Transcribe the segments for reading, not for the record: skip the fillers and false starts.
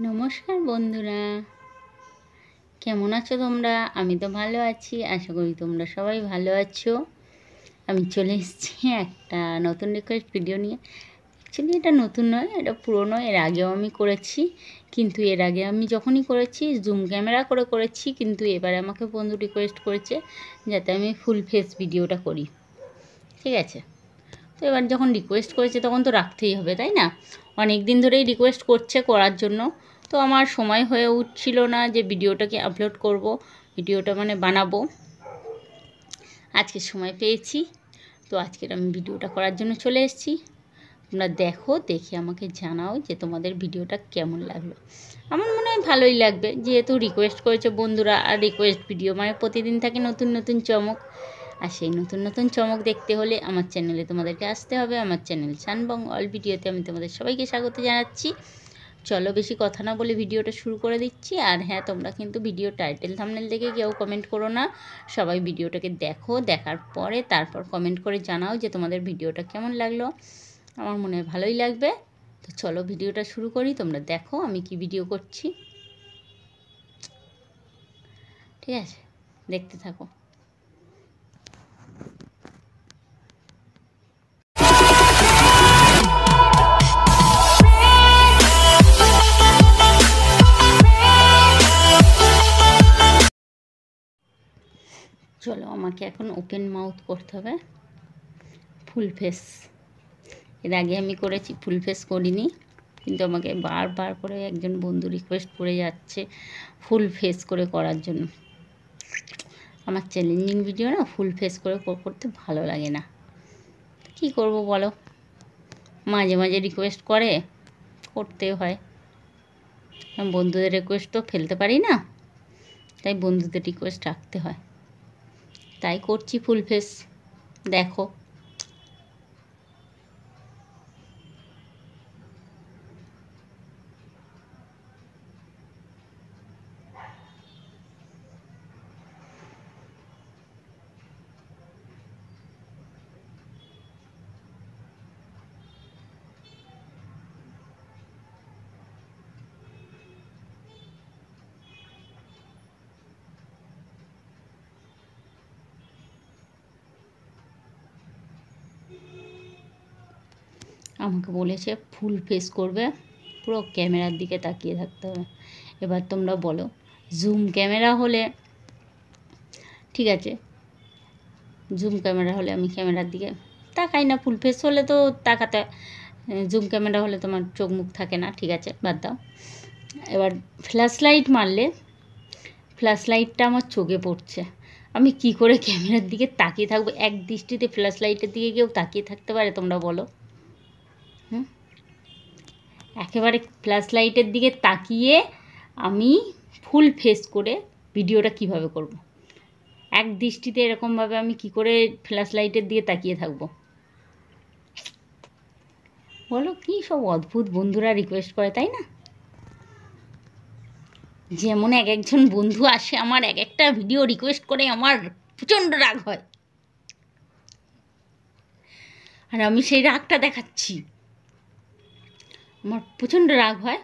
নমস্কার বন্ধুরা, কেমন আছো তোমরা? আমি তো ভালো আছি, আশা করি তোমরা সবাই ভালো আছো। আমি চলে এসেছি একটা নতুন রিকোয়েস্ট ভিডিও নিয়ে। অ্যাকচুয়ালি এটা নতুন নয়, এটা পুরনো, এর আগেও আমি করেছি। কিন্তু এর আগে আমি যখনই করেছি জুম ক্যামেরা করে করেছি, কিন্তু এবারে আমাকে বন্ধু রিকোয়েস্ট করেছে যাতে আমি ফুল ফেস ভিডিওটা করি। ঠিক আছে, তো এবার যখন রিকোয়েস্ট করেছে তখন তো রাখতেই হবে, তাই না? অনেক দিন ধরেই রিকোয়েস্ট করছে করার জন্য, তো আমার সময় হয়ে উঠছিল না যে ভিডিওটাকে আপলোড করব, ভিডিওটা বানাবো। আজকে সময় পেয়েছি, তো আজকের আমি ভিডিওটা করার জন্য চলে এসেছি। তোমরা দেখো, দেখে আমাকে জানাও যে তোমাদের ভিডিওটা কেমন লাগলো। আমার মনে হয় ভালোই লাগবে, যেহেতু রিকোয়েস্ট করেছে বন্ধুরা। আর রিকোয়েস্ট ভিডিও প্রতিদিন থাকে নতুন নতুন চমক। আর সেই নতুন নতুন চমক দেখতে হলে আমার চ্যানেলে তোমাদেরকে আসতে হবে। আমার চ্যানেল সানবং অল ভিডিওতে আমি তোমাদের সবাইকে স্বাগত জানাচ্ছি। চলো বেশি কথা না বলে ভিডিওটা শুরু করে দিচ্ছি। আর হ্যাঁ, তোমরা কিন্তু ভিডিও টাইটেল থাম্বনেল দেখে কেউ কমেন্ট করো না। সবাই ভিডিওটাকে দেখো, দেখার পরে তারপর কমেন্ট করে জানাও যে তোমাদের ভিডিওটা কেমন লাগলো। আমার মনে হয় ভালোই লাগবে। তো চলো ভিডিওটা শুরু করি, তোমরা দেখো আমি কি ভিডিও করছি। ঠিক আছে, দেখতে থাকো। চলো, আমাকে এখন ওপেন মাউথ করতে হবে, ফুল ফেস। এর আগে আমি করেছি, ফুল ফেস করিনি, কিন্তু আমাকে বারবার করে একজন বন্ধু রিকোয়েস্ট করে যাচ্ছে ফুল ফেস করে করার জন্য। আমার চ্যালেঞ্জিং ভিডিও না ফুল ফেস করে করতে ভালো লাগে না। কি করব বলো, মাঝে মাঝে রিকোয়েস্ট করে, করতে হয়। বন্ধুদের রিকোয়েস্ট তো ফেলতে পারি না, তাই বন্ধুদের রিকোয়েস্ট রাখতে হয়, তাই করছি ফুল ফেস। দেখো, আমাকে বলেছে ফুল ফেস করবে, পুরো ক্যামেরার দিকে তাকিয়ে থাকতে হবে। এবার তোমরা বলো, জুম ক্যামেরা হলে ঠিক আছে, জুম ক্যামেরা হলে আমি ক্যামেরার দিকে তাকাই না, ফুল ফেস হলে তো তাকাতে, জুম ক্যামেরা হলে তোমার চোখ মুখ থাকে না। ঠিক আছে, বাদ দাও। এবার ফ্ল্যাশ লাইট মারলে ফ্ল্যাশ লাইটটা আমার চোখে পড়ছে, আমি কি করে ক্যামেরার দিকে তাকিয়ে থাকবো? এক দৃষ্টিতে ফ্ল্যাশ লাইটের দিকে কেউ তাকিয়ে থাকতে পারে? তোমরা বলো। একেবারে ফ্ল্যাশ লাইটের দিকে তাকিয়ে আমি ফুল ফেস করে ভিডিওটা কিভাবে করব? এক দৃষ্টিতে এরকমভাবে আমি কি করে ফ্ল্যাশ লাইটের দিকে তাকিয়ে থাকবো? বলো, কি সব অদ্ভুত বন্ধুরা রিকোয়েস্ট করে, তাই না? যেমন এক একজন বন্ধু আসে, আমার এক একটা ভিডিও রিকোয়েস্ট করে আমার প্রচণ্ড রাগ হয়, আর আমি সেই রাগটা দেখাচ্ছি, আমার প্রচণ্ড রাগ হয়,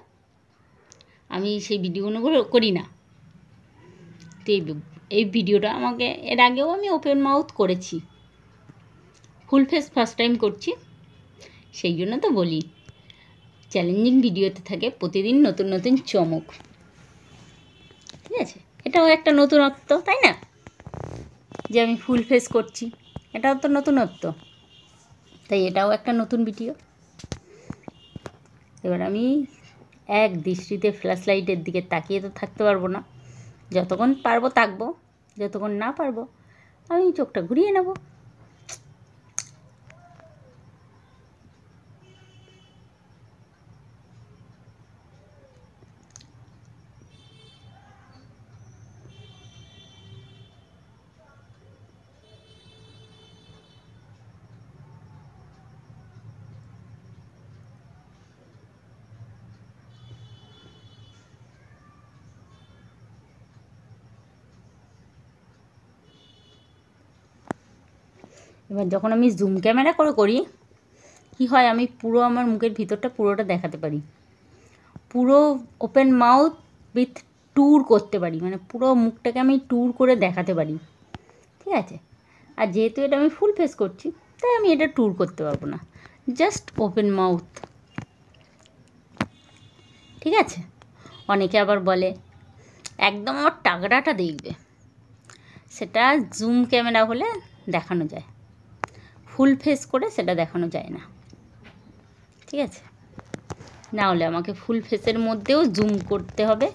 আমি সেই ভিডিওগুলো করি না। তো এই ভিডিওটা আমাকে এর আগেও আমি ওপেন মাউথ করেছি, ফুল ফেস ফার্স্ট টাইম করছি, সেই জন্য তো বলি চ্যালেঞ্জিং ভিডিওতে থাকে প্রতিদিন নতুন নতুন চমক। ঠিক আছে, এটাও একটা নতুনত্ব, তাই না? যে আমি ফুল ফেস করছি, এটাও তো নতুনত্ব, তাই এটাও একটা নতুন ভিডিও। এবার আমি এক দৃষ্টিতে ফ্ল্যাশ লাইটের দিকে তাকিয়ে তো থাকতে পারবো না, যতক্ষণ পারবো থাকবো, যতক্ষণ না পারবো আমি চোখটা ঘুরিয়ে নেব। এবার যখন আমি জুম ক্যামেরা করে করি, কি হয়, আমি পুরো আমার মুখের ভিতরটা পুরোটা দেখাতে পারি, পুরো ওপেন মাউথ উইথ ট্যুর করতে পারি, মানে পুরো মুখটাকে আমি ট্যুর করে দেখাতে পারি, ঠিক আছে। আর যেহেতু এটা আমি ফুল ফেস করছি, তাই আমি এটা ট্যুর করতে পারবো না, জাস্ট ওপেন মাউথ, ঠিক আছে। অনেকে আবার বলে একদম আমার টাকরাটা দেখবে, সেটা জুম ক্যামেরা হলে দেখানো যায়, ফুল ফেস করে সেটা দেখানো যায় না, ঠিক আছে। না হলে আমাকে ফুল ফেসের মধ্যেও জুম করতে হবে।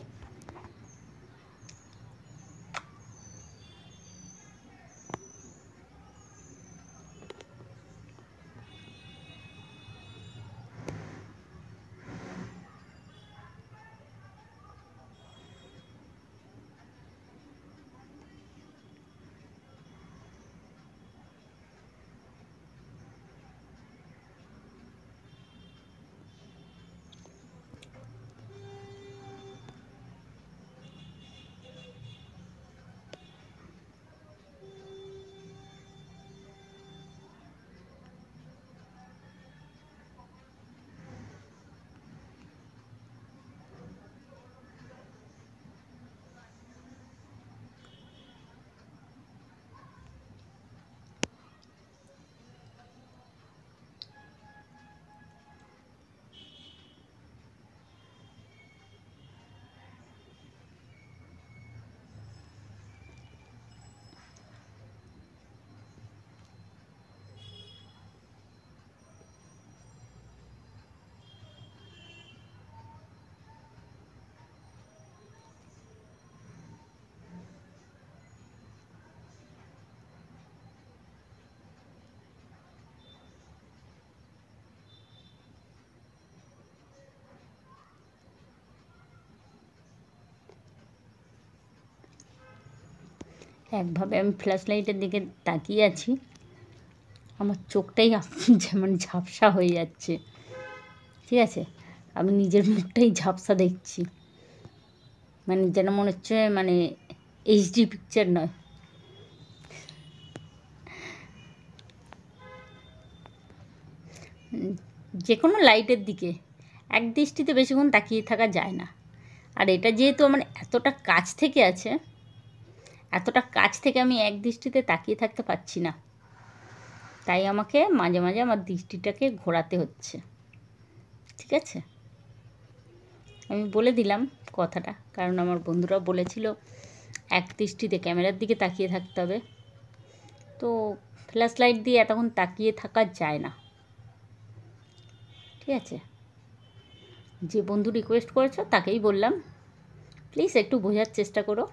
একভাবে আমি ফ্ল্যাশ লাইটের দিকে তাকিয়ে আছি, আমার চোখটাই যেমন ঝাপসা হয়ে যাচ্ছে, ঠিক আছে। আমি নিজের মুখটাই ঝাপসা দেখছি, মানে যেন মনে হচ্ছে মানে এইচডি পিকচার নয়। যে কোনো লাইটের দিকে এক দৃষ্টিতে বেশিক্ষণ তাকিয়ে থাকা যায় না। আর এটা যেহেতু আমার এতটা কাছ থেকে আছে, এতটা কাছ থেকে আমি এক দৃষ্টিতে তাকিয়ে থাকতে পারছি না, তাই আমাকে মাঝে মাঝে আমার দৃষ্টিটাকে ঘোরাতে হচ্ছে, ঠিক আছে। আমি বলে দিলাম কথাটা, কারণ আমার বন্ধুরা বলেছিল এক দৃষ্টিতে ক্যামেরার দিকে তাকিয়ে থাকতে হবে, তো ফ্ল্যাশ লাইট দিয়ে এতক্ষণ তাকিয়ে থাকা যায় না, ঠিক আছে। যে বন্ধু রিকোয়েস্ট করেছো তাকেই বললাম প্লিজ একটু বোঝার চেষ্টা করো।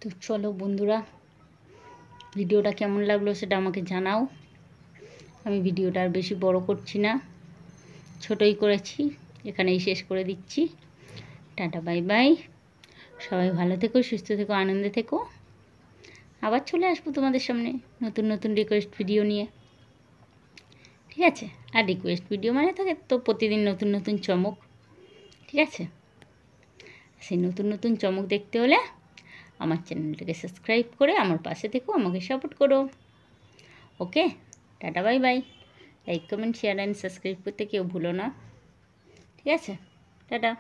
তো চলো বন্ধুরা, ভিডিওটা কেমন লাগলো সেটা আমাকে জানাও। আমি ভিডিওটা আর বেশি বড় করছি না, ছোটই করেছি, এখানেই শেষ করে দিচ্ছি। টাটা বাই বাই, সবাই ভালো থেকো, সুস্থ থেকো, আনন্দে থেকো। আবার চলে আসবো তোমাদের সামনে নতুন নতুন রিকোয়েস্ট ভিডিও নিয়ে, ঠিক আছে? আর রিকোয়েস্ট ভিডিও মানে থাকে তো প্রতিদিন নতুন নতুন চমক, ঠিক আছে? সেই নতুন নতুন চমক দেখতে হলে আমার চ্যানেলটাকে সাবস্ক্রাইব করে আমার পাশে থেকো, আমাকে সাপোর্ট করো। Okay, tata bye bye. Like comment share and subscribe করতে কেউ ভুলো না, ঠিক আছে? টাটা।